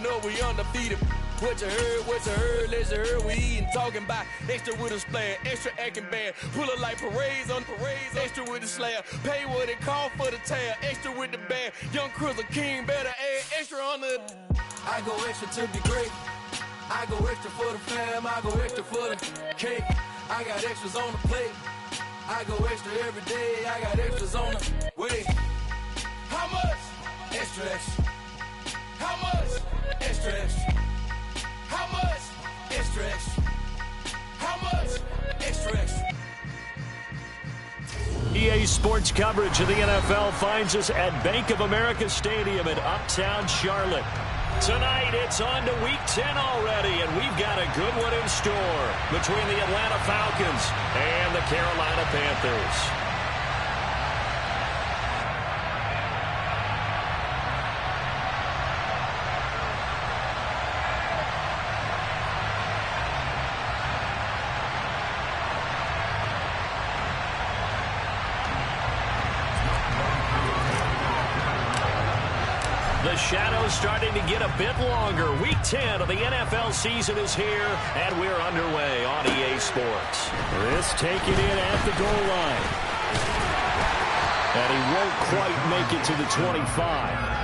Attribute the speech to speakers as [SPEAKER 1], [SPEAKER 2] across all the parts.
[SPEAKER 1] up, we undefeated. What you heard, let's heard. We eatin', talking about extra with a splash, extra acting bad. Pull it like parades on parades, extra with the slab. Pay what it cost for the tab, extra with the bag. Young Crizzle King, better add extra on the. I go extra to be great. I go extra for the fam, I go extra for the cake. I got extras on the plate. I go extra every day, I got extras on the way. How much? Extra, extra. How much? Extra, extra. How much? Extra, extra. How much? Extra, extra.
[SPEAKER 2] EA Sports coverage of the NFL finds us at Bank of America Stadium in Uptown Charlotte. Tonight, it's on to Week 10 already, and we've got a good one in store between the Atlanta Falcons and the Carolina Panthers. The shadow's starting to get a bit longer. Week 10 of the NFL season is here, and we're underway on EA Sports.
[SPEAKER 3] This taken in at the goal line. And he won't quite make it to the 25.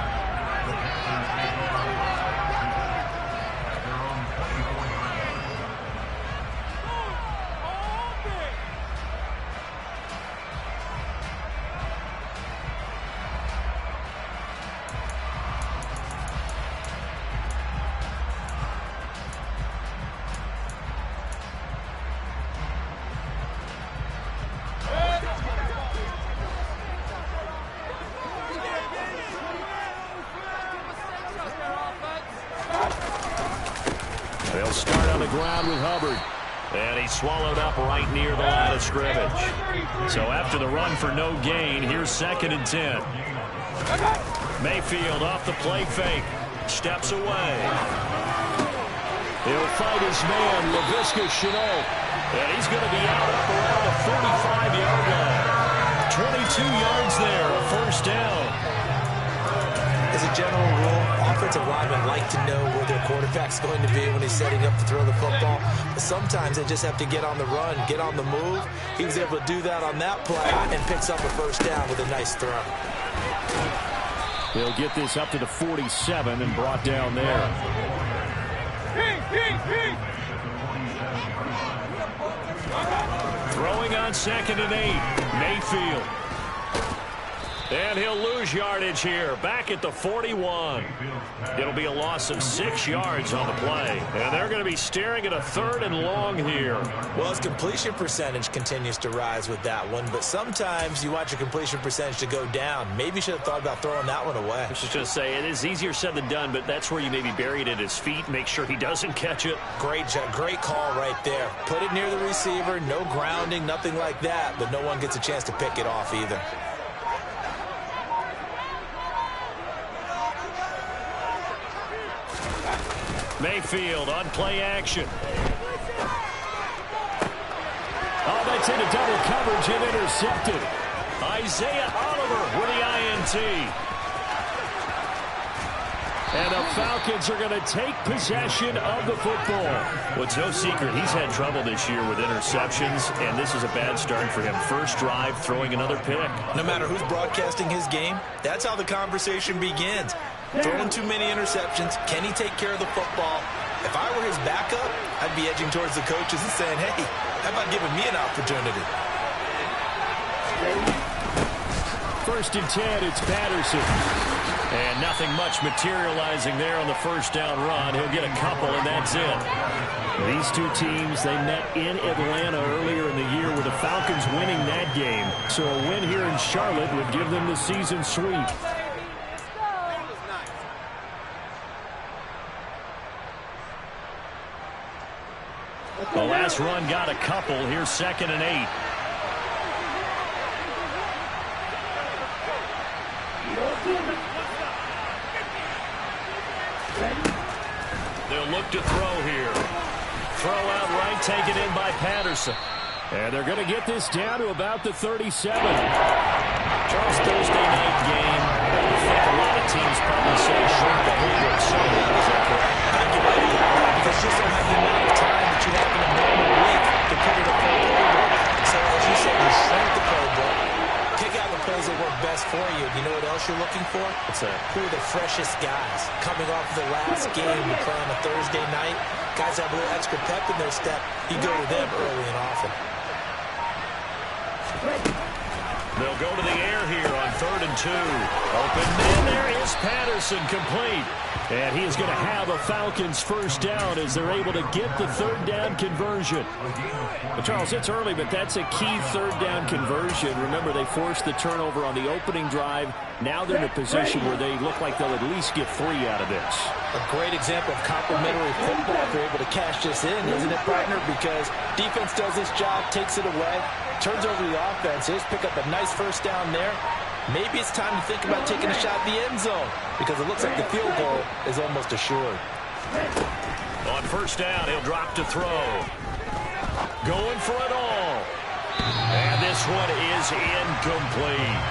[SPEAKER 2] They'll start on the ground with Hubbard. And he's swallowed up right near the line of scrimmage. So after the run for no gain, here's 2nd and 10. Mayfield off the play fake. Steps away. He'll fight his man, Laviska Shenault. And he's going to be out up around the 45-yard line. 22 yards there, a first down.
[SPEAKER 4] As a general rule, offensive linemen like to know where their quarterback's going to be when he's setting up to throw the football. But sometimes they just have to get on the run, get on the move. He was able to do that on that play and picks up a first down with a nice throw.
[SPEAKER 3] They'll get this up to the 47 and brought down there.
[SPEAKER 2] Throwing on 2nd and 8. Mayfield. And he'll lose yardage here, back at the 41. It'll be a loss of 6 yards on the play. And they're going to be staring at a 3rd and long here.
[SPEAKER 4] Well, his completion percentage continues to rise with that one, but sometimes you want your completion percentage to go down. Maybe you should have thought about throwing that one away.
[SPEAKER 2] I was just going to say, it is easier said than done, but that's where you maybe bury it at his feet, make sure he doesn't catch it.
[SPEAKER 4] Great call right there. Put it near the receiver, no grounding, nothing like that, but no one gets a chance to pick it off either.
[SPEAKER 2] Mayfield on play action. Oh, that's into double coverage and intercepted. Isaiah Oliver with the INT. And the Falcons are going to take possession of the football. Well, it's no secret he's had trouble this year with interceptions, and this is a bad start for him. First drive, throwing another pick.
[SPEAKER 4] No matter who's broadcasting his game, that's how the conversation begins. Throwing too many interceptions. Can he take care of the football? If I were his backup, I'd be edging towards the coaches and saying, hey, how about giving me an opportunity?
[SPEAKER 3] 1st and 10, it's Patterson.
[SPEAKER 2] And nothing much materializing there on the first down run. He'll get a couple, and that's it.
[SPEAKER 3] These two teams, they met in Atlanta earlier in the year with the Falcons winning that game. So a win here in Charlotte would give them the season sweep.
[SPEAKER 2] The last run got a couple. Here's 2nd and 8. They'll look to throw here. Throw out right, taken in by Patterson.
[SPEAKER 3] And they're going to get this down to about the 37.
[SPEAKER 2] Charles, Thursday night game. I think a lot of teams probably say short the playbook somewhat. Is that correct?
[SPEAKER 4] else you're looking for? Who are the freshest guys coming off the last game to play on a Thursday night? Guys have a little extra pep in their step. You go to them early and often.
[SPEAKER 2] They'll go to the air here on 3rd and 2. Open man, there is Patterson, complete. And he is going to have a Falcons first down as they're able to get the 3rd down conversion. But Charles, it's early, but that's a key 3rd down conversion. Remember, they forced the turnover on the opening drive. Now they're in a position where they look like they'll at least get 3 out of this.
[SPEAKER 4] A great example of complementary football if they're able to cash this in, isn't it, partner? Because defense does its job, takes it away, turns over the offense. Just pick up a nice first down there. Maybe it's time to think about taking a shot at the end zone because it looks like the field goal is almost assured.
[SPEAKER 2] On first down, he'll drop to throw. Going for it all. And this one is incomplete.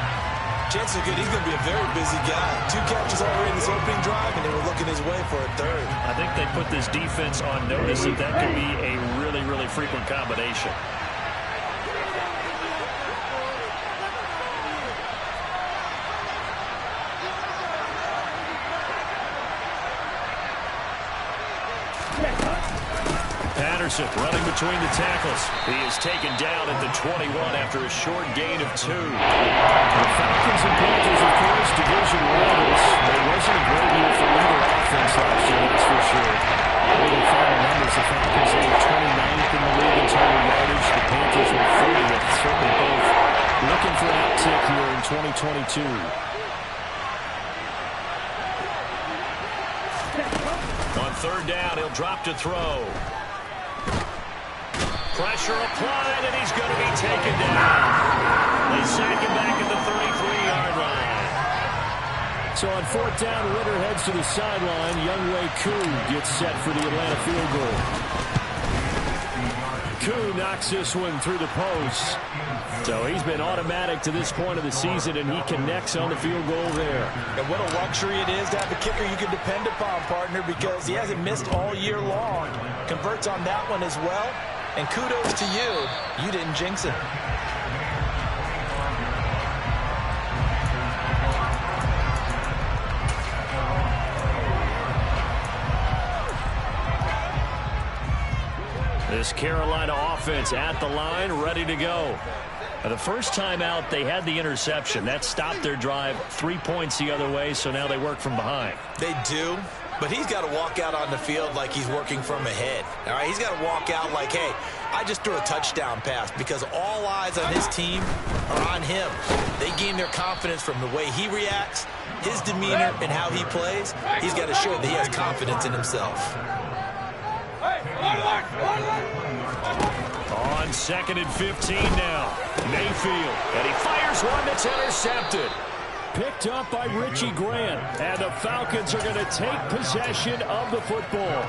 [SPEAKER 4] Chances are good he's going to be a very busy guy. 2 catches already in this opening drive, and they were looking his way for a 3rd.
[SPEAKER 2] I think they put this defense on notice that that could be a really, really frequent combination. Patterson running between the tackles. He is taken down at the 21 after a short gain of 2.
[SPEAKER 3] The Falcons and Panthers, of course, division rivals. It wasn't a great year for either offense last year, that's for sure. Look at the final numbers. The Falcons were 29th in the league in total yardage. The Panthers were 40th. Certainly both looking for an uptick here in 2022.
[SPEAKER 2] On 3rd down, he'll drop to throw. Pressure applied, and he's going to be taken down. They sack him back at the 33-yard line.
[SPEAKER 3] So on 4th down, Ritter heads to the sideline. Younghoe Koo gets set for the Atlanta field goal. Koo knocks this one through the post. So he's been automatic to this point of the season, and he connects on the field goal there.
[SPEAKER 4] And what a luxury it is to have a kicker you can depend upon, partner, because he hasn't missed all year long. Converts on that one as well. And kudos to you. You didn't jinx it.
[SPEAKER 2] This Carolina offense at the line, ready to go. The first time out, they had the interception. That stopped their drive 3 points the other way, so now they work from behind.
[SPEAKER 4] They do, but he's got to walk out on the field like he's working from ahead. All right, he's got to walk out like, hey, I just threw a touchdown pass, because all eyes on his team are on him. They gain their confidence from the way he reacts, his demeanor, and how he plays. He's got to show that he has confidence in himself.
[SPEAKER 2] On 2nd and 15 now. Mayfield, and he fires one that's intercepted.
[SPEAKER 3] Picked up by Richie Grant, and the Falcons are going to take possession of the football.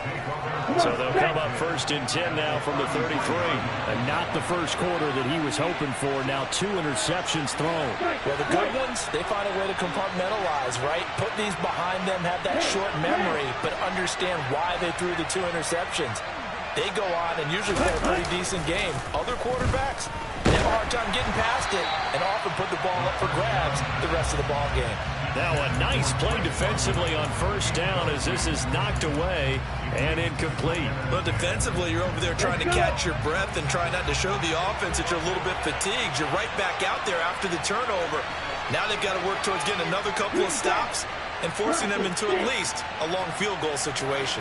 [SPEAKER 2] So they'll come up 1st and 10 now from the 33.
[SPEAKER 3] And not the first quarter that he was hoping for. Now 2 interceptions thrown.
[SPEAKER 4] Well, the good ones, they find a way to compartmentalize, right? Put these behind them, have that short memory, but understand why they threw the 2 interceptions. They go on and usually play a pretty decent game. Other quarterbacks, they have a hard time getting past it and often put the ball up for grabs the rest of the ball game.
[SPEAKER 2] Now a nice play defensively on 1st down as this is knocked away and incomplete.
[SPEAKER 4] But defensively, you're over there trying to catch your breath and try not to show the offense that you're a little bit fatigued. You're right back out there after the turnover. Now they've got to work towards getting another couple of stops and forcing them into at least a long field goal situation.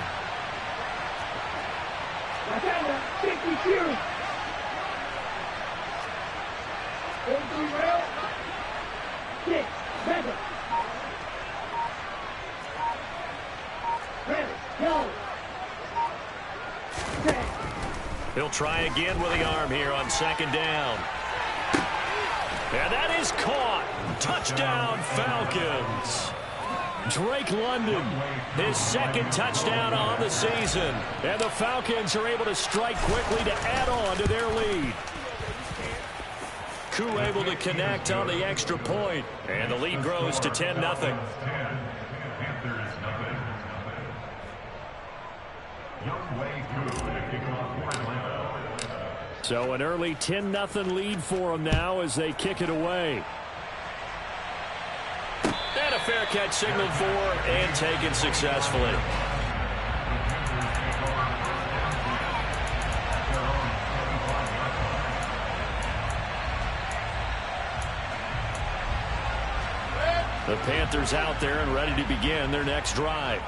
[SPEAKER 2] He'll try again with the arm here on 2nd down. And that is caught. Touchdown, Falcons.
[SPEAKER 3] Drake London, his 2nd touchdown on the season. And the Falcons are able to strike quickly to add on to their lead.
[SPEAKER 2] Koo able to connect on the extra point. And the lead grows to 10-0.
[SPEAKER 3] So an early 10-0 lead for them now as they kick it away.
[SPEAKER 2] fair catch signaled for and taken successfully. The Panthers out there and ready to begin their next drive.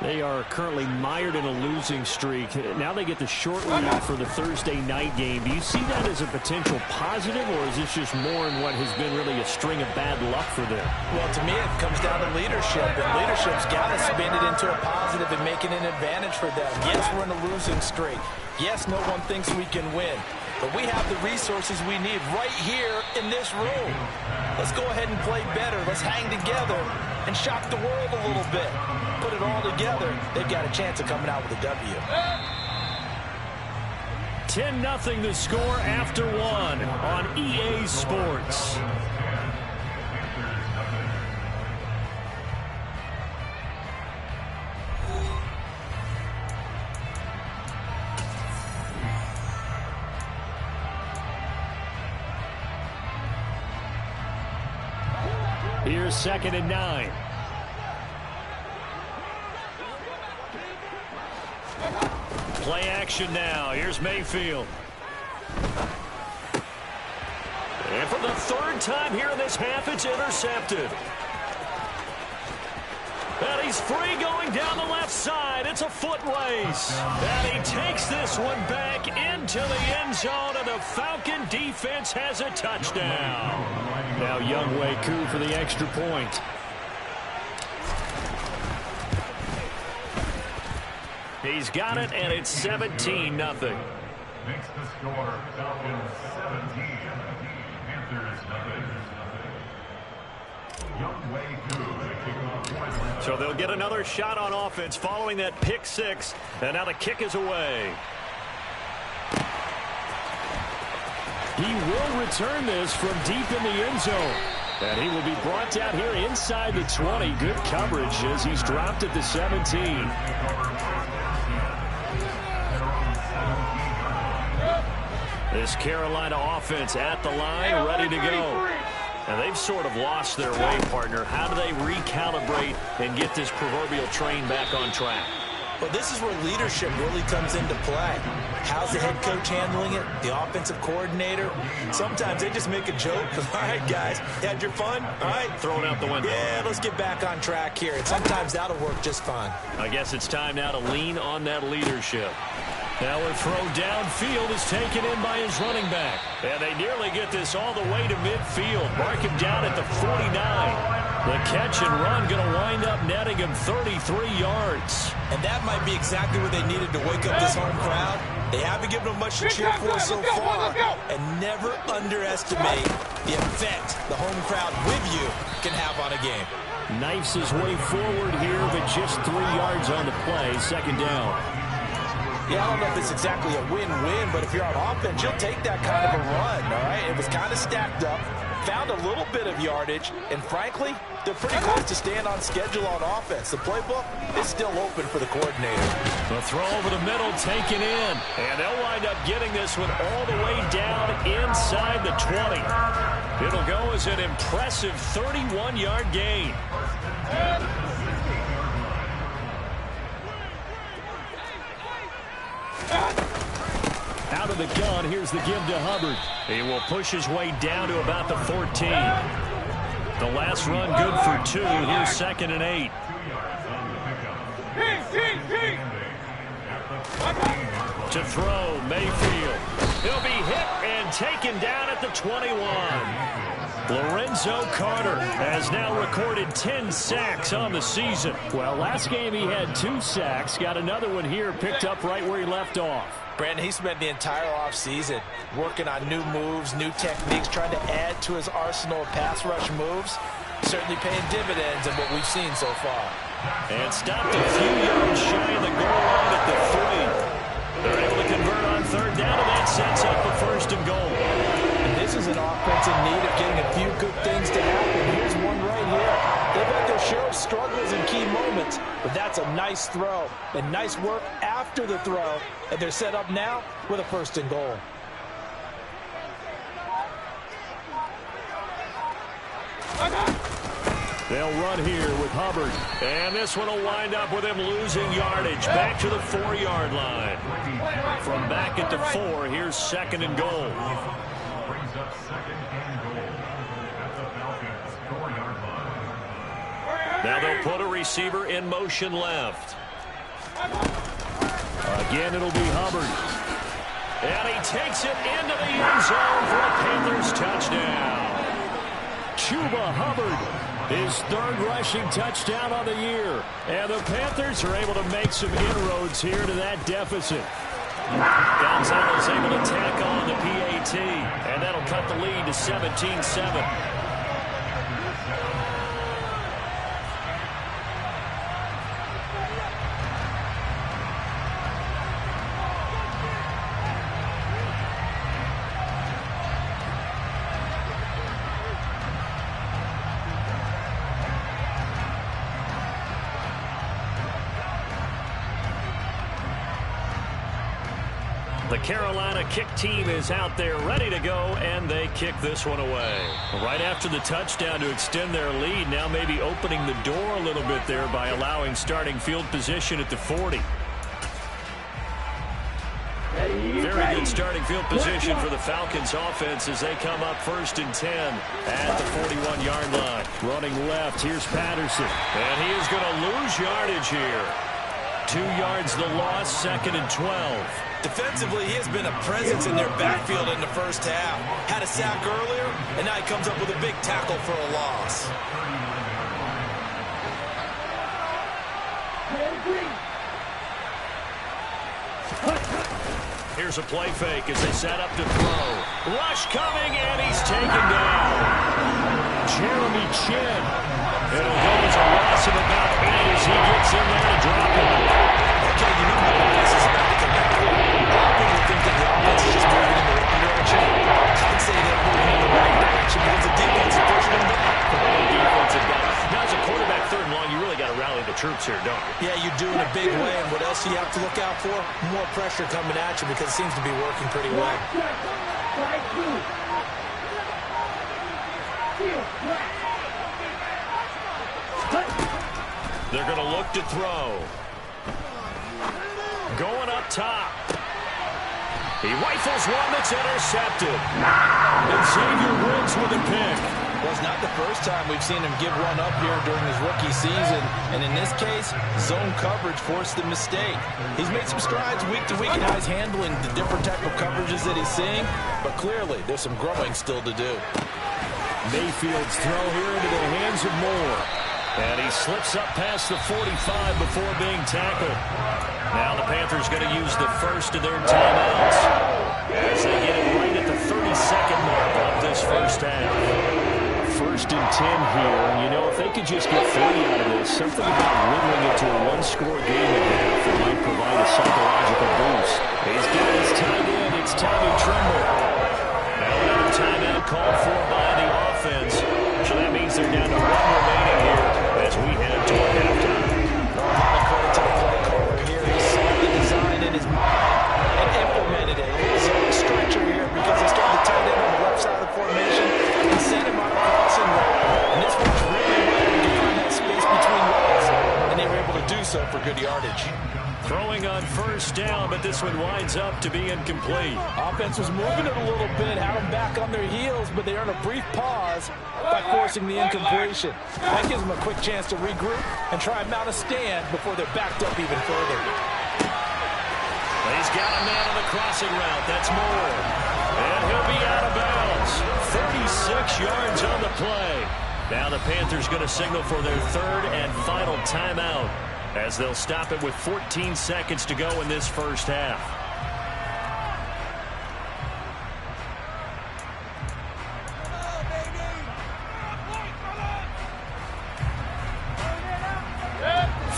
[SPEAKER 3] They are currently mired in a losing streak. Now they get the short lead for the Thursday night game. Do you see that as a potential positive, or is this just more in what has been really a string of bad luck for them?
[SPEAKER 4] Well, to me, it comes down to leadership, and leadership's got to spin it into a positive and make it an advantage for them. Yes, we're in a losing streak. Yes, no one thinks we can win. But we have the resources we need right here in this room. Let's go ahead and play better. Let's hang together and shock the world a little bit. Put it all together. They've got a chance of coming out with a W.
[SPEAKER 3] 10-0 the score after one on EA Sports. Here's 2nd and 9. Play action now. Here's Mayfield. And for the 3rd time here in this half, it's intercepted. And he's free going down the left side. It's a foot race. And he takes this one back into the end zone, and the Falcon defense has a touchdown. Now Younghoe Koo for the extra point. He's got it, and it's 17-0.
[SPEAKER 5] Makes the score Falcons 17, Panthers nothing. Younghoe Koo, the kickoff point.
[SPEAKER 2] So they'll get another shot on offense following that pick six, and now the kick is away.
[SPEAKER 3] He will return this from deep in the end zone. And he will be brought down here inside the 20. Good coverage as he's dropped at the 17.
[SPEAKER 2] This Carolina offense at the line, ready to go. And they've sort of lost their way, partner. How do they recalibrate and get this proverbial train back on track?
[SPEAKER 4] Well, this is where leadership really comes into play. How's the head coach handling it? The offensive coordinator? Sometimes they just make a joke. All right, guys, had your fun? All right.
[SPEAKER 2] Throw it out the window.
[SPEAKER 4] Yeah, let's get back on track here. And sometimes that'll work just fine.
[SPEAKER 2] I guess it's time now to lean on that leadership.
[SPEAKER 3] Now a throw downfield is taken in by his running back.
[SPEAKER 2] And they nearly get this all the way to midfield. Mark him down at the 49.
[SPEAKER 3] The catch and run going to wind up netting him 33 yards.
[SPEAKER 4] And that might be exactly what they needed to wake up this home crowd. They haven't given them much to cheer for so far. And never underestimate the effect the home crowd with you can have on a game.
[SPEAKER 3] Knifes his way forward here, but just 3 yards on the play. 2nd down.
[SPEAKER 4] Yeah, I don't know if it's exactly a win-win, but if you're on offense, you'll take that kind of a run, all right? It was kind of stacked up, found a little bit of yardage, and frankly, they're pretty close to staying on schedule on offense. The playbook is still open for the coordinator.
[SPEAKER 3] The throw over the middle taken in.
[SPEAKER 2] And they'll wind up getting this one all the way down inside the 20. It'll go as an impressive 31-yard gain.
[SPEAKER 3] Out of the gun, here's the give to Hubbard.
[SPEAKER 2] He will push his way down to about the 14. The last run good for 2. Here's 2nd and 8. To throw, Mayfield. He'll be hit and taken down at the 21.
[SPEAKER 3] Lorenzo Carter has now recorded 10 sacks on the season. Well, last game he had 2 sacks. Got another one here picked up right where he left off.
[SPEAKER 4] Brandon, he spent the entire offseason working on new moves, new techniques, trying to add to his arsenal of pass rush moves. Certainly paying dividends in what we've seen so far.
[SPEAKER 2] And stopped a few yards shy of the goal line at the 3. They're able to convert on 3rd down, and that sets up the 1st and goal.
[SPEAKER 4] And this is an offense in need of getting a few good things to happen. Here's one right here. They've had their share of struggles in key moments, but that's a nice throw and nice work after the throw. And they're set up now with a 1st and goal.
[SPEAKER 2] They'll run here with Hubbard. And this one will wind up with him losing yardage. Back to the 4-yard line. From back at the 4, here's 2nd and goal.
[SPEAKER 5] Brings up 2nd and goal at the Falcons' 4-yard line.
[SPEAKER 2] Now they'll put a receiver in motion left. Again, it'll be Hubbard. And he takes it into the end zone for a Panthers touchdown. Chuba Hubbard, his 3rd rushing touchdown on the year. And the Panthers are able to make some inroads here to that deficit. Gonzalez able to tack on the PAT. And that'll cut the lead to 17-7. The Carolina kick team is out there ready to go, and they kick this one away. Right after the touchdown to extend their lead, now maybe opening the door a little bit there by allowing starting field position at the 40. Very good starting field position for the Falcons offense as they come up 1st and 10 at the 41-yard line. Running left, here's Patterson. And he is going to lose yardage here. 2 yards the loss, 2nd and 12.
[SPEAKER 4] Defensively, he has been a presence in their backfield in the first half. Had a sack earlier, and now he comes up with a big tackle for a loss.
[SPEAKER 2] Here's a play fake as they set up to throw. Rush coming, and he's taken down. Jeremy Chin. It'll go as a loss of about 8 as he gets in there to drop it.
[SPEAKER 4] Okay, you know how this is about to come back. A lot of people think that the offense is just moving in the wrong direction. I'd say they're moving in the right direction because the defense is pushing them back.
[SPEAKER 2] Defensive back. Now, as a quarterback 3rd and long, you really got to rally the troops here, don't you?
[SPEAKER 4] Yeah, you do in a big way. And what else do you have to look out for? More pressure coming at you because it seems to be working pretty well.
[SPEAKER 2] They're going to look to throw. Going up top. He rifles one that's intercepted. And Xavier Woods with a pick.
[SPEAKER 6] Well, it's not the first time we've seen him give one up here during his rookie season. And in this case, zone coverage forced the mistake. He's made some strides week to week in how he's handling the different type of coverages that he's seeing. But clearly, there's some growing still to do.
[SPEAKER 2] Mayfield's throw here into the hands of Moore. And he slips up past the 45 before being tackled. Now the Panthers going to use the first of their timeouts as they get it right at the 32nd mark of this first half. 1st and 10 here. And, you know, if they could just get 30 out of this, something about whittling it to a one-score game at half that might provide a psychological boost. He's got his tight end. It's Tommy Tremble. Now another timeout called for by the offense. So that means they're down to 1 remaining here as we head toward halftime.
[SPEAKER 4] A lot of credit to the play caller here. He saw the design in his mind and implemented it. It was a stretcher here because he started the tight end on the left side of the formation and sent him on a crossing route. And this works really well to find that space between routes. And they were able to do so for good yardage.
[SPEAKER 2] Throwing on 1st down, but this one winds up to be incomplete.
[SPEAKER 6] Offense was moving it a little bit, had them back on their heels, but they earned a brief pause by forcing the incompletion. That gives them a quick chance to regroup and try and mount a stand before they're backed up even further.
[SPEAKER 2] He's got a man on the crossing route. That's Moore. And he'll be out of bounds. 36 yards on the play. Now the Panthers going to signal for their 3rd and final timeout, as they'll stop it with 14 seconds to go in this first half.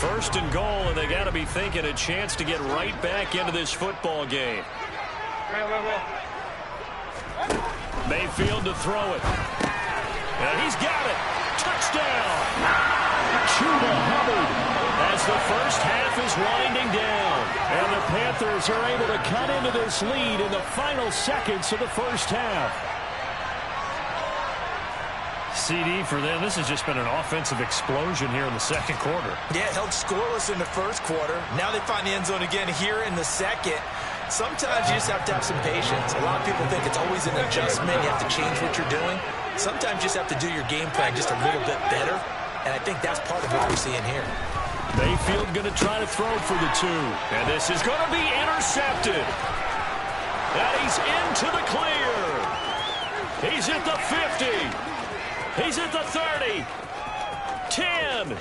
[SPEAKER 2] First and goal, and they got to be thinking a chance to get right back into this football game. Mayfield to throw it. And he's got it. Touchdown. Chuba Hubbard. As the first half is winding down, and the Panthers are able to cut into this lead in the final seconds of the first half.
[SPEAKER 3] CD for them. This has just been an offensive explosion here in the second quarter.
[SPEAKER 4] Yeah, held scoreless in the first quarter. Now they find the end zone again here in the second. Sometimes you just have to have some patience. A lot of people think it's always an adjustment. You have to change what you're doing. Sometimes you just have to do your game plan just a little bit better. And I think that's part of what we're seeing here.
[SPEAKER 2] Mayfield going to try to throw for the 2. And this is going to be intercepted. And he's into the clear. He's at the 50. He's at the 30. 10.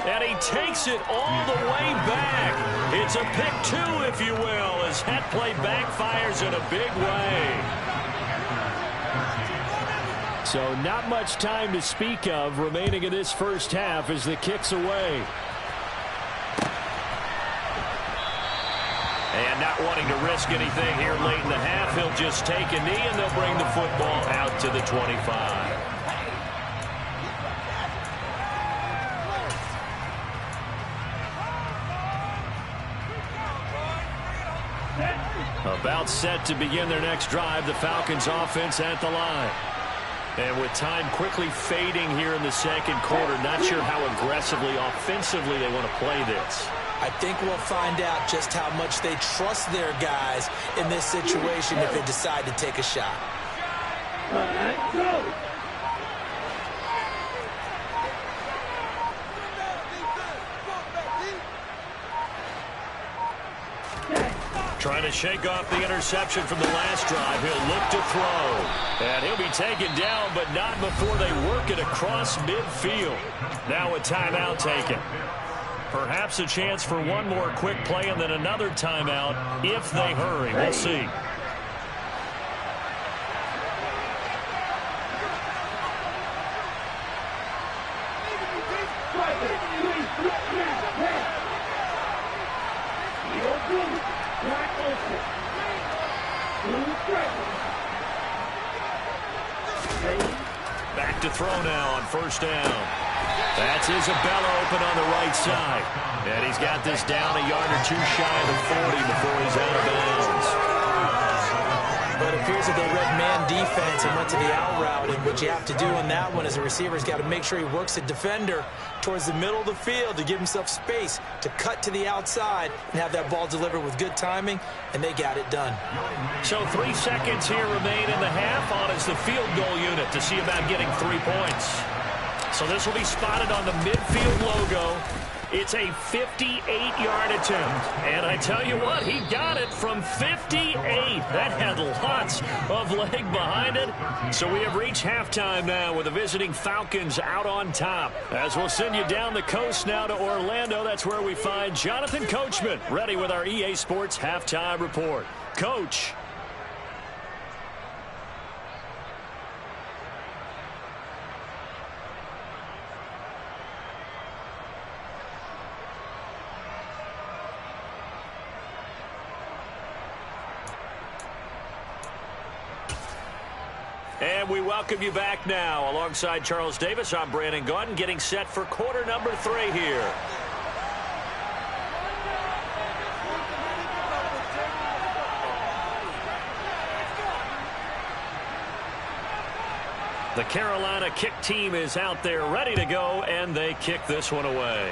[SPEAKER 2] And he takes it all the way back. It's a pick 2, if you will, as that play backfires in a big way. So not much time to speak of remaining in this first half as the kick's away. And not wanting to risk anything here late in the half, he'll just take a knee and they'll bring the football out to the 25. About set to begin their next drive, the Falcons offense at the line. And with time quickly fading here in the second quarter, not sure how aggressively, offensively they want to play this.
[SPEAKER 4] I think we'll find out just how much they trust their guys in this situation if they decide to take a shot.
[SPEAKER 2] Trying to shake off the interception from the last drive. He'll look to throw. And he'll be taken down, but not before they work it across midfield. Now a timeout taken. Perhaps a chance for one more quick play and then another timeout if they hurry. We'll see. Back to throw now on first down. That's Isabella open on the right side. And he's got this down a yard or two shy of the 40 before he's out of bounds.
[SPEAKER 4] But it appears that they read man defense and went to the out route. And what you have to do on that one is a receiver's got to make sure he works a defender towards the middle of the field to give himself space to cut to the outside and have that ball delivered with good timing, and they got it done.
[SPEAKER 2] So 3 seconds here remain in the half. On is the field goal unit to see about getting 3 points. So this will be spotted on the midfield logo. It's a 58-yard attempt. And I tell you what, he got it from 58. That had lots of leg behind it. So we have reached halftime now with the visiting Falcons out on top. As we'll send you down the coast now to Orlando, that's where we find Jonathan Coachman ready with our EA Sports halftime report. Coach. And we welcome you back now. Alongside Charles Davis, I'm Brandon Gaudin, getting set for quarter number 3 here. The Carolina kick team is out there ready to go, and they kick this one away.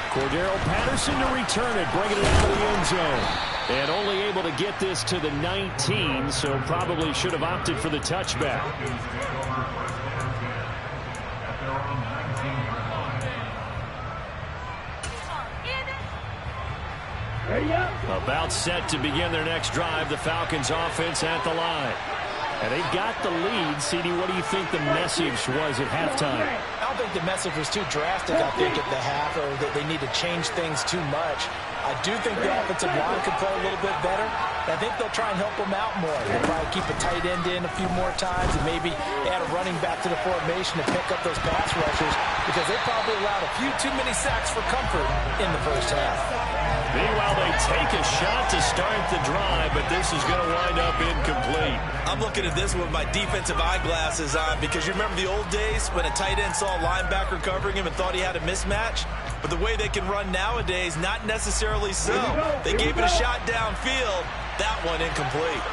[SPEAKER 3] Cordero Patterson to return it, bringing it out of the end zone. And only able to get this to the 19, so probably should have opted for the touchback.
[SPEAKER 2] About set to begin their next drive, the Falcons offense at the line.
[SPEAKER 3] And they've got the lead. CD, what do you think the message was at halftime?
[SPEAKER 4] I don't think the message was too drastic, I think, at the half, or that they need to change things too much. I do think the offensive line could play a little bit better. I think they'll try and help them out more. They'll probably keep a tight end in a few more times and maybe add a running back to the formation to pick up those pass rushers, because they probably allowed a few too many sacks for comfort in the first half.
[SPEAKER 2] Meanwhile, they take a shot to start the drive, but this is going to wind up incomplete.
[SPEAKER 6] I'm looking at this with my defensive eyeglasses on, because you remember the old days when a tight end saw a linebacker covering him and thought he had a mismatch? But the way they can run nowadays, not necessarily so. They gave it a shot downfield. That one incomplete.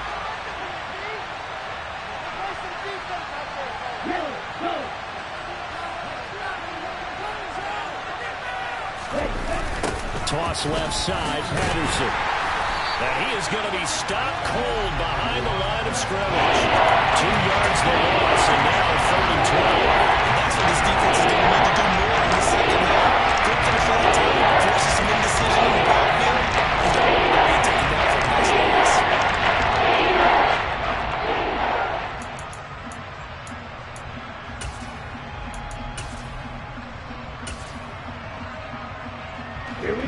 [SPEAKER 2] toss left side, Patterson. And he is going to be stopped cold behind the line of scrimmage. 2 yards the loss, and now 3rd and 12.
[SPEAKER 4] And that's what this defense is going to need to do more in the second half. Good finish for the team, forces some indecision in the backfield, and don't want to be taken down for a nice loss.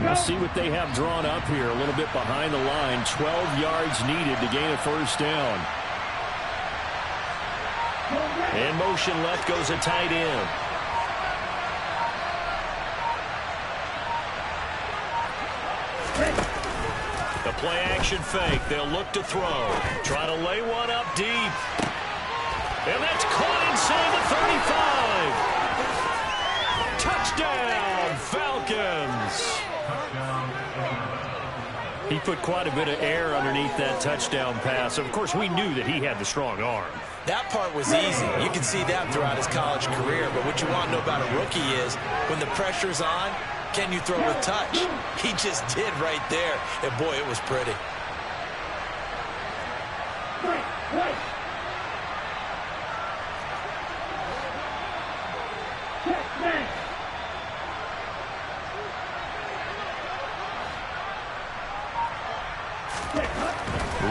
[SPEAKER 2] We'll see what they have drawn up here. A little bit behind the line. 12 yards needed to gain a first down. In motion left goes a tight end. The play action fake. They'll look to throw. Try to lay one up deep. And that's caught inside the 35. Touchdown, Falcons. He put quite a bit of air underneath that touchdown pass. Of course, we knew that he had the strong arm.
[SPEAKER 4] That part was easy. You can see that throughout his college career. But what you want to know about a rookie is when the pressure's on, can you throw with touch? He just did right there. And, boy, it was pretty.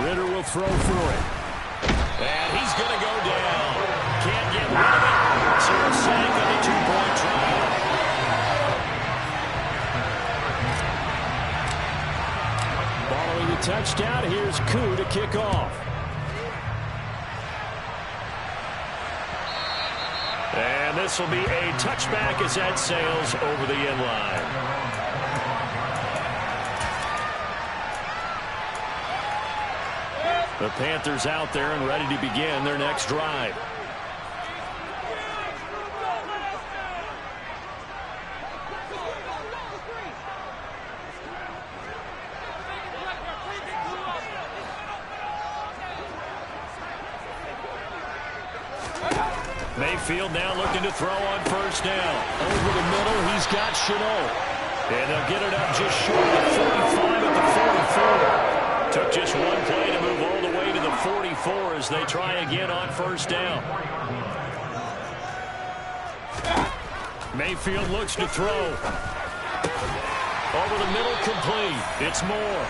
[SPEAKER 2] Ritter will throw for it. And he's going to go down. Can't get rid of it. So a sack on the 2-point try. Following the touchdown, here's Koo to kick off. And this will be a touchback as that sails over the end line. The Panthers out there and ready to begin their next drive. Mayfield now looking to throw on first down. Over the middle, he's got Chenault. And they'll get it up just short of 45 at the 44. Took just one play to move all the way to the 44 as they try again on first down. Mayfield looks to throw. Over the middle, complete. It's Moore.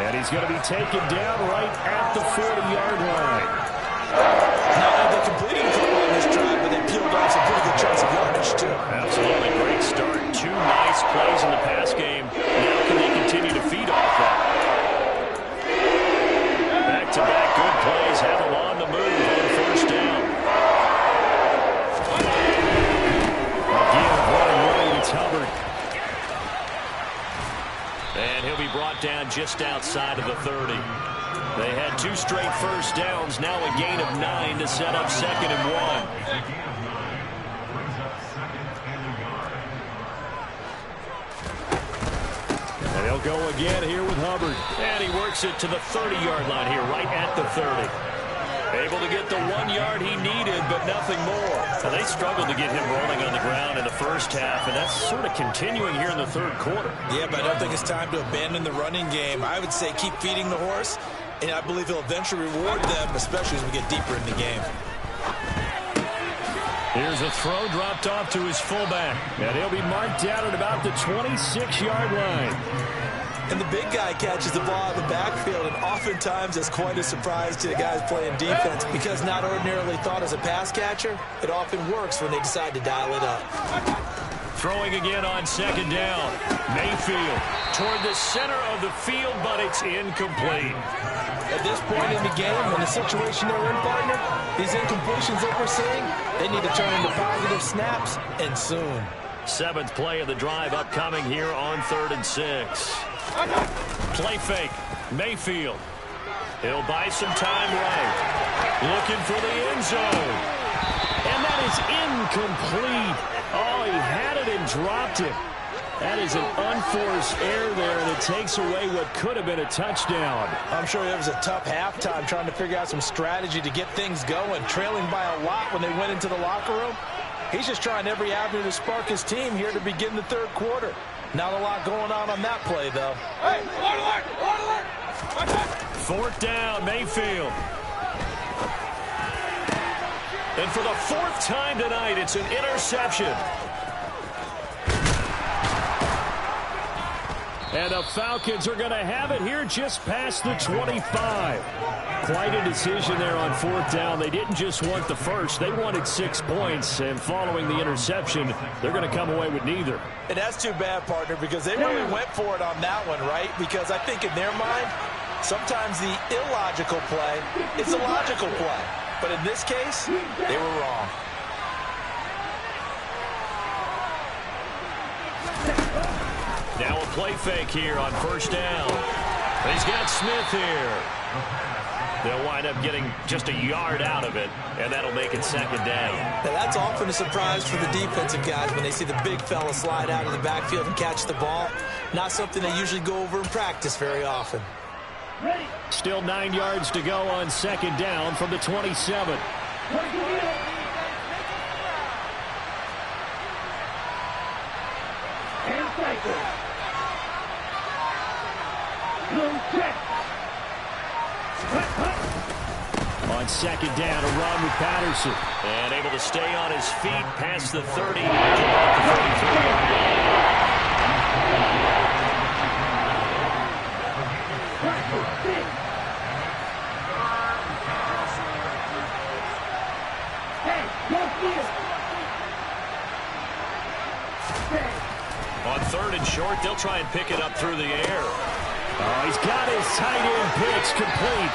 [SPEAKER 2] And he's going to be taken down right at the 40-yard line.
[SPEAKER 4] Not only they completed the football in this drive, but they peeled off some pretty good chunks of yardage, too.
[SPEAKER 2] Absolutely great start. 2 nice plays in the pass game. Now can they continue to feed off that? Back-to-back good plays have them on the move on first down. Again, running right, it's Hubbard. And he'll be brought down just outside of the 30. They had 2 straight first downs, now a gain of 9 to set up 2nd and 1. And he'll go again here with Hubbard. And he works it to the 30-yard line here, right at the 30. Able to get the 1 yard he needed, but nothing more. Now, they struggled to get him rolling on the ground in the first half, and that's sort of continuing here in the 3rd quarter.
[SPEAKER 4] Yeah, but I don't think it's time to abandon the running game. I would say keep feeding the horse, and I believe he'll eventually reward them, especially as we get deeper in the game.
[SPEAKER 2] Here's a throw dropped off to his fullback, and he'll be marked down at about the 26-yard line.
[SPEAKER 4] And the big guy catches the ball in the backfield, and oftentimes it's quite a surprise to the guys playing defense because not ordinarily thought as a pass catcher, it often works when they decide to dial it up.
[SPEAKER 2] Throwing again on 2nd down. Mayfield toward the center of the field, but it's incomplete.
[SPEAKER 4] At this point in the game, in the situation they're in, partner, these incompletions that we're seeing, they need to turn into positive snaps, and soon.
[SPEAKER 2] 7th play of the drive upcoming here on 3rd and 6. Play fake. Mayfield. He'll buy some time right. Looking for the end zone. And that is incomplete. Oh, he had it and dropped it. That is an unforced error there, and it takes away what could have been a touchdown.
[SPEAKER 4] I'm sure it was a tough halftime trying to figure out some strategy to get things going, trailing by a lot when they went into the locker room. He's just trying every avenue to spark his team here to begin the 3rd quarter.
[SPEAKER 6] Not a lot going on that play, though.
[SPEAKER 2] Fourth down, Mayfield. And for the fourth time tonight, it's an interception. And the Falcons are going to have it here just past the 25. Quite a decision there on fourth down. They didn't just want the first. They wanted 6 points. And following the interception, they're going to come away with neither.
[SPEAKER 6] And that's too bad, partner, because they really went for it on that one, right? Because I think in their mind, sometimes the illogical play is a logical play. But in this case, they were wrong.
[SPEAKER 2] Now a play fake here on first down. He's got Smith here. They'll wind up getting just a yard out of it, and that'll make it second down.
[SPEAKER 4] Now that's often a surprise for the defensive guys when they see the big fella slide out of the backfield and catch the ball. Not something they usually go over in practice very often.
[SPEAKER 2] Still 9 yards to go on second down from the 27. On second down, a run with Patterson. And able to stay on his feet past the 30. About the 33-yard line. On third and short, they'll try and pick it up through the air. Oh, he's got his tight end pitch complete.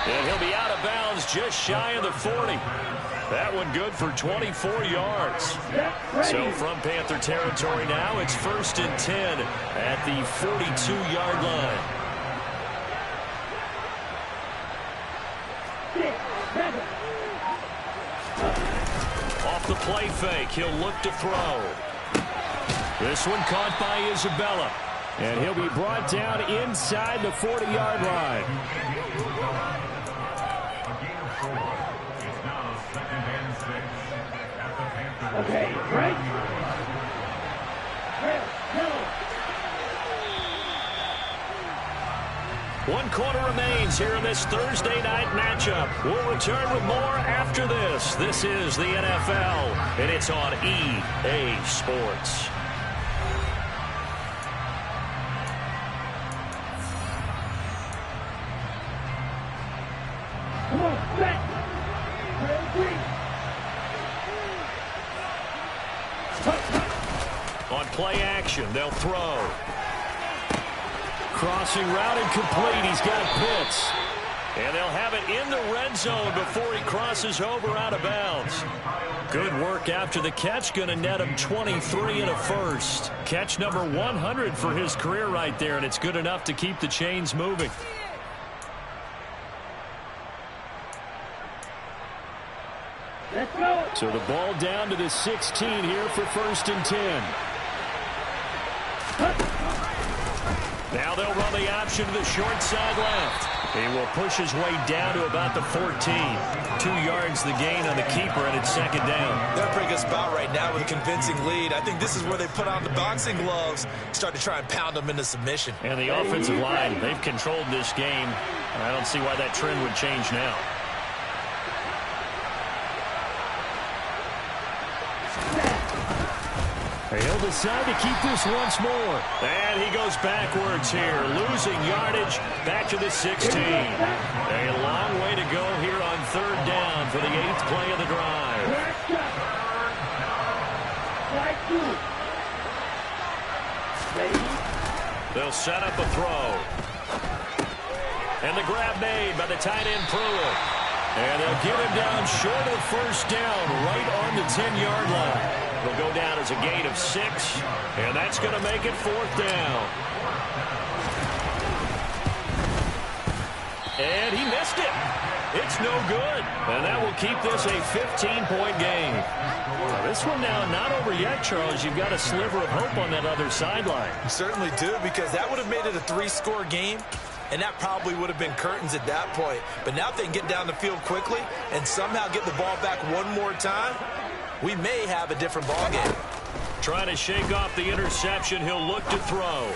[SPEAKER 2] And he'll be out of bounds just shy of the 40. That one good for 24 yards. So from Panther territory now, it's 1st and 10 at the 42-yard line. Off the play fake, he'll look to throw. This one caught by Isabella. And he'll be brought down inside the 40-yard line.
[SPEAKER 5] Okay, right.
[SPEAKER 2] One quarter remains here in this Thursday night matchup. We'll return with more after this. This is the NFL, and it's on EA Sports.
[SPEAKER 5] Come on, set.
[SPEAKER 2] On play action, they'll throw. Crossing route incomplete. He's got Pitts. And they'll have it in the red zone before he crosses over out of bounds. Good work after the catch. Going to net him 23 and a first. Catch number 100 for his career right there, and it's good enough to keep the chains moving.
[SPEAKER 5] Let's go.
[SPEAKER 2] So the ball down to the 16 here for 1st and 10. Now they'll run the option to the short side left. He will push his way down to about the 14. 2 yards the gain on the keeper, and it's second down.
[SPEAKER 4] They're pretty good spot right now with a convincing lead. I think this is where they put on the boxing gloves, start to try and pound them into submission.
[SPEAKER 2] And the offensive line, they've controlled this game. I don't see why that trend would change now. He'll decide to keep this once more. And he goes backwards here, losing yardage back to the 16. A long way to go here on third down for the 8th play of the drive. They'll set up a throw. And the grab made by the tight end Pruitt. And they'll get him down short of first down, right on the 10-yard line. They'll go down as a gain of 6, and that's going to make it 4th down. And he missed it. It's no good. And that will keep this a 15-point game. Now, this one now not over yet, Charles. You've got a sliver of hope on that other sideline.
[SPEAKER 4] You certainly do, because that would have made it a 3-score game, and that probably would have been curtains at that point. But now if they can get down the field quickly and somehow get the ball back one more time, we may have a different ball game.
[SPEAKER 2] Trying to shake off the interception. He'll look to throw.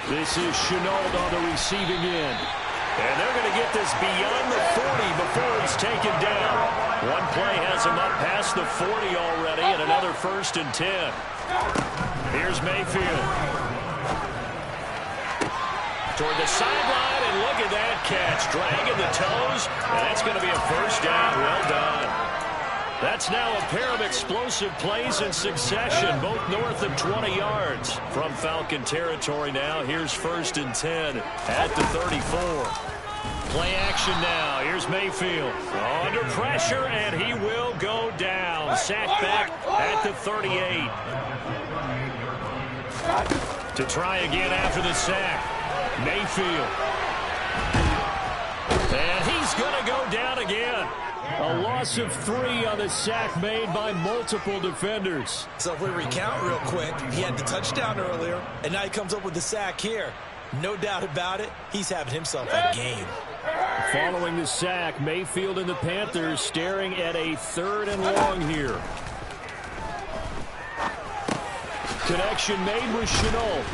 [SPEAKER 2] This is Chenault on the receiving end. And they're going to get this beyond the 40 before he's taken down. One play has him up past the 40 already, and another 1st and 10. Here's Mayfield. Toward the sideline, and look at that catch. Dragging the toes, and that's going to be a 1st down. Well done. That's now a pair of explosive plays in succession, both north of 20 yards. From Falcon territory now, here's 1st and 10 at the 34. Play action now. Here's Mayfield. Under pressure, and he will go down. Sacked back at the 38. To try again after the sack. Mayfield. And he's going to go down again. A loss of 3 on the sack made by multiple defenders.
[SPEAKER 4] So if we recount real quick, he had the touchdown earlier, and now he comes up with the sack here. No doubt about it, he's having himself a game.
[SPEAKER 2] Following the sack, Mayfield and the Panthers staring at a 3rd and long here. Connection made with Chenault.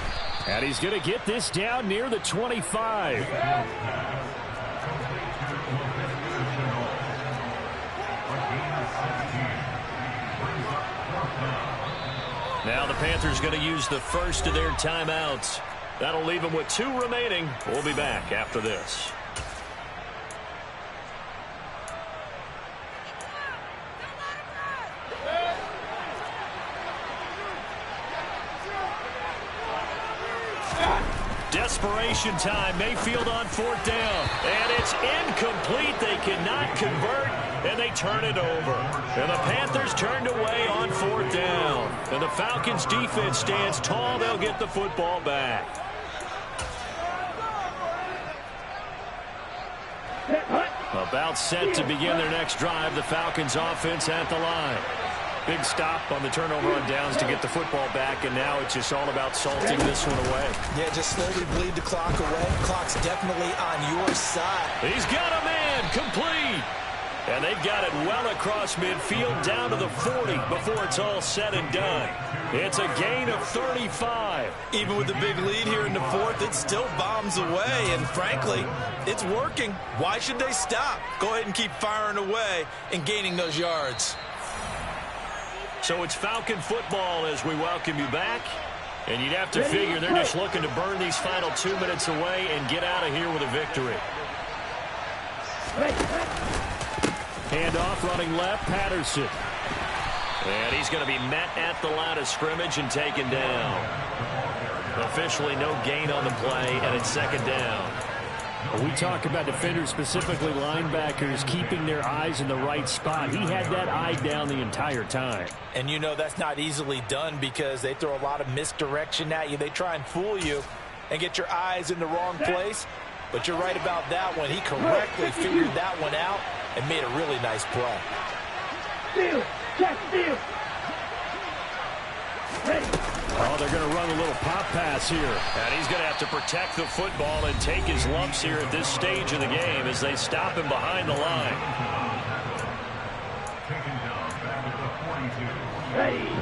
[SPEAKER 2] And he's going to get this down near the 25. Now the Panthers going to use the first of their timeouts. That'll leave them with 2 remaining. We'll be back after this. Desperation time. Mayfield on 4th down. And it's incomplete. They cannot convert, and they turn it over. And the Panthers turned away on 4th down. And the Falcons' defense stands tall. They'll get the football back. About set to begin their next drive. The Falcons' offense at the line. Big stop on the turnover on downs to get the football back, and now it's just all about salting this one away.
[SPEAKER 4] Yeah, just slowly bleed the clock away. Clock's definitely on your side.
[SPEAKER 2] He's got a man complete. And they've got it well across midfield down to the 40 before it's all said and done. It's a gain of 35.
[SPEAKER 6] Even with the big lead here in the 4th, it still bombs away. And frankly, it's working. Why should they stop? Go ahead and keep firing away and gaining those yards.
[SPEAKER 2] So it's Falcon football as we welcome you back. And you'd have to figure they're just looking to burn these final 2 minutes away and get out of here with a victory. Handoff running left, Patterson. And he's going to be met at the line of scrimmage and taken down. Officially no gain on the play, and it's 2nd down. We talk about defenders, specifically linebackers, keeping their eyes in the right spot. He had that eye down the entire time.
[SPEAKER 6] And you know that's not easily done because they throw a lot of misdirection at you. They try and fool you and get your eyes in the wrong place. But you're right about that one. He correctly figured that one out and made a really nice play.
[SPEAKER 2] Oh, they're going to run a little pop pass here. And he's going to have to protect the football and take his lumps here at this stage of the game as they stop him behind the line.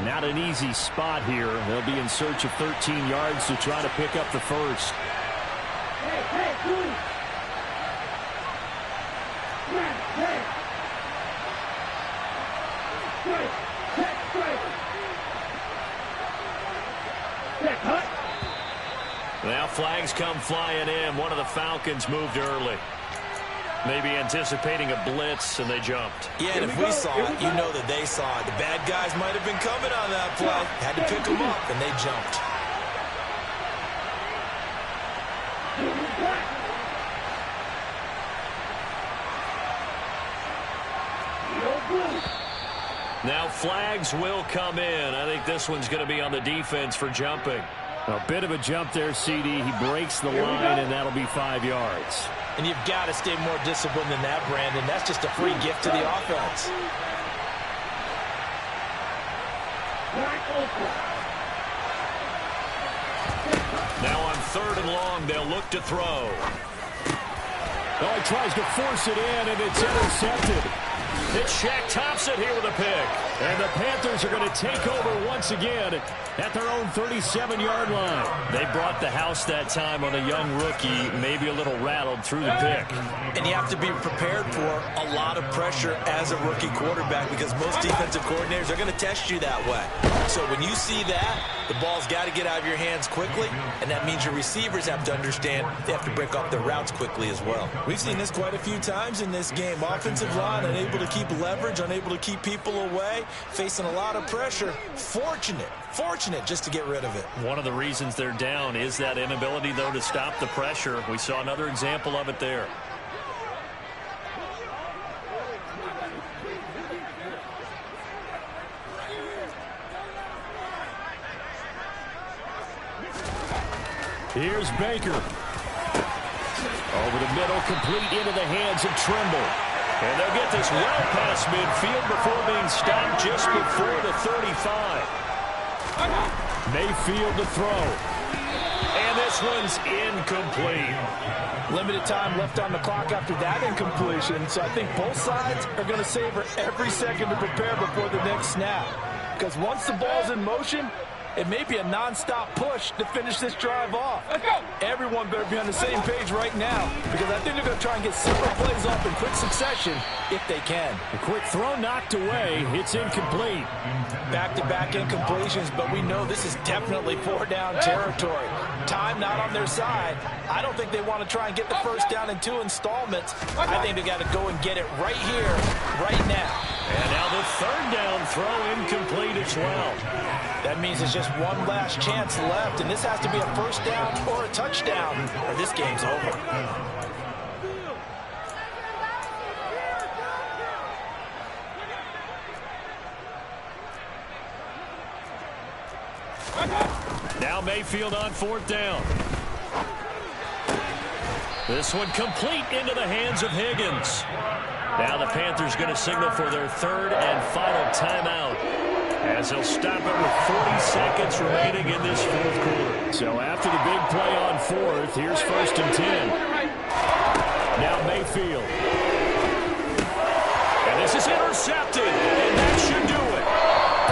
[SPEAKER 2] Not an easy spot here. They'll be in search of 13 yards to try to pick up the first. Now flags come flying in. One of the Falcons moved early. Maybe anticipating a blitz, and they jumped.
[SPEAKER 4] Yeah, and if we saw it, you know that they saw it. The bad guys might have been coming on that play. Had to pick them up, and they jumped.
[SPEAKER 2] Now flags will come in. I think this one's going to be on the defense for jumping. A bit of a jump there, CD. He breaks the line, and that'll be 5 yards.
[SPEAKER 6] And you've got to stay more disciplined than that, Brandon. That's just a free gift to the offense.
[SPEAKER 2] Now on 3rd and long, they'll look to throw. Oh, he tries to force it in, and it's intercepted. It's Shaq Thompson here with a pick. And the Panthers are going to take over once again at their own 37-yard line. They brought the house that time on a young rookie, maybe a little rattled through the pick.
[SPEAKER 6] And you have to be prepared for a lot of pressure as a rookie quarterback because most defensive coordinators are going to test you that way. So when you see that, the ball's got to get out of your hands quickly, and that means your receivers have to understand they have to break off their routes quickly as well. We've seen this quite a few times in this game. Offensive line unable to keep leverage, unable to keep people away, facing a lot of pressure. Fortunate just to get rid of it.
[SPEAKER 2] One of the reasons they're down is that inability, though, to stop the pressure. We saw another example of it there. Here's Baker. Over the middle, complete into the hands of Trimble. And they'll get this well past midfield before being stopped just before the 35. Mayfield to throw. And this one's incomplete.
[SPEAKER 6] Limited time left on the clock after that incompletion, so I think both sides are going to savor every second to prepare before the next snap. Because once the ball's in motion, it may be a non-stop push to finish this drive off. Everyone better be on the same page right now because I think they're going to try and get several plays off in quick succession if they can.
[SPEAKER 2] A quick throw knocked away. It's incomplete.
[SPEAKER 6] Back-to-back incompletions, but we know this is definitely four-down territory. Time not on their side. I don't think they want to try and get the first down in 2 installments. I think they got to go and get it right here, right now.
[SPEAKER 2] And now the third down throw incomplete as well.
[SPEAKER 6] That means it's just one last chance left, and this has to be a first down or a touchdown, or this game's over.
[SPEAKER 2] Now Mayfield on 4th down. This one complete into the hands of Higgins. Now the Panthers going to signal for their third and final timeout, as they'll stop it with 40 seconds remaining in this fourth quarter. So after the big play on 4th, here's 1st and 10. Now Mayfield. And this is intercepted, and that should do it.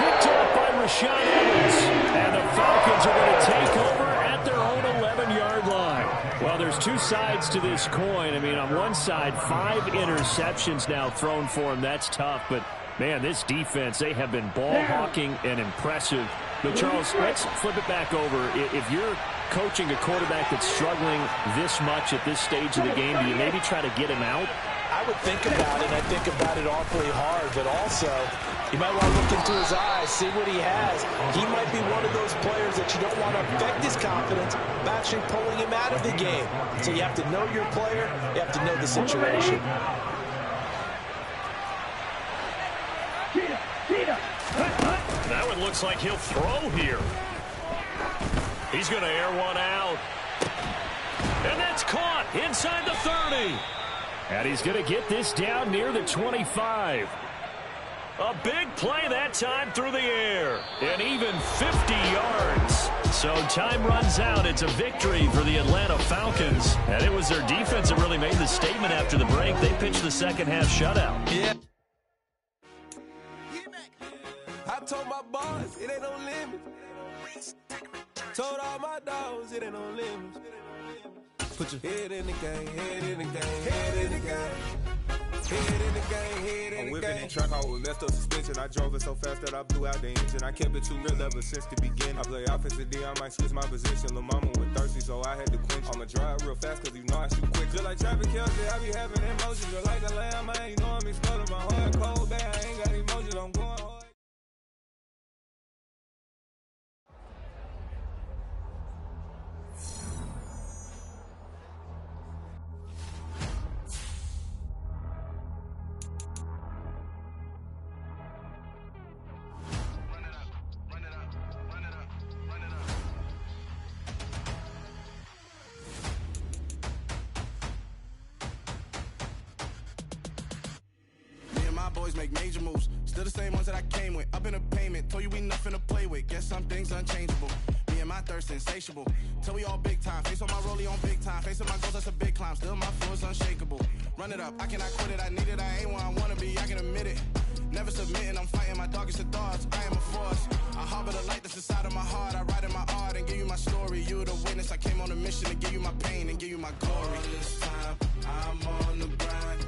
[SPEAKER 2] Picked up by Rashaan Evans, and the Falcons are going to take over at their own 11-yard line. Well, there's two sides to this coin. I mean, on one side, 5 interceptions now thrown for him. That's tough, but man, this defense, they have been ball hawking and impressive. But, Charles, let's flip it back over. If you're coaching a quarterback that's struggling this much at this stage of the game, do you maybe try to get him out?
[SPEAKER 6] I would think about it, and I think about it awfully hard, but also you might want to look into his eyes, see what he has. He might be one of those players that you don't want to affect his confidence by actually pulling him out of the game. So you have to know your player, you have to know the situation.
[SPEAKER 2] That one looks like he'll throw here. He's going to air one out. And that's caught inside the 30. And he's going to get this down near the 25. A big play that time through the air. And even 50 yards. So time runs out. It's a victory for the Atlanta Falcons. And it was their defense that really made the statement after the break. They pitched the second half shutout.
[SPEAKER 6] Yeah.
[SPEAKER 1] I told my boss, it ain't no limit. Told all my dogs, it ain't no limit. Put your head in the game, head in the game, head in the game. Head in the game, head in the game.
[SPEAKER 7] I'm whipping in track, I was messed up suspension. I drove it so fast that I blew out the engine. I kept it too real ever since the beginning. I play offensive D, I might switch my position. Lil' mama was thirsty, so I had to quench. I'ma drive real fast, cause you know I shoot quick. Just like traffic Kelsey, I be having emotions. Just like a lamb, I ain't know I'm exploding. My heart cold, bad, I ain't got emotions, I'm going hard.
[SPEAKER 8] Boys make major moves, still the same ones that I came with. Up in a payment, told you we nothing to play with. Guess some things unchangeable. Me and my thirst insatiable. Till we all big time. Face on my rollie on big time. Facing my goals, that's a big climb. Still my flow is unshakable. Run it up, I cannot quit it. I need it, I ain't where I wanna be, I can admit it. Never submitting, I'm fighting my darkest of thoughts. I am a force. I harbor the light that's inside of my heart. I write in my art and give you my story. You the witness, I came on a mission to give you my pain and give you my glory. All this time, I'm on the grind.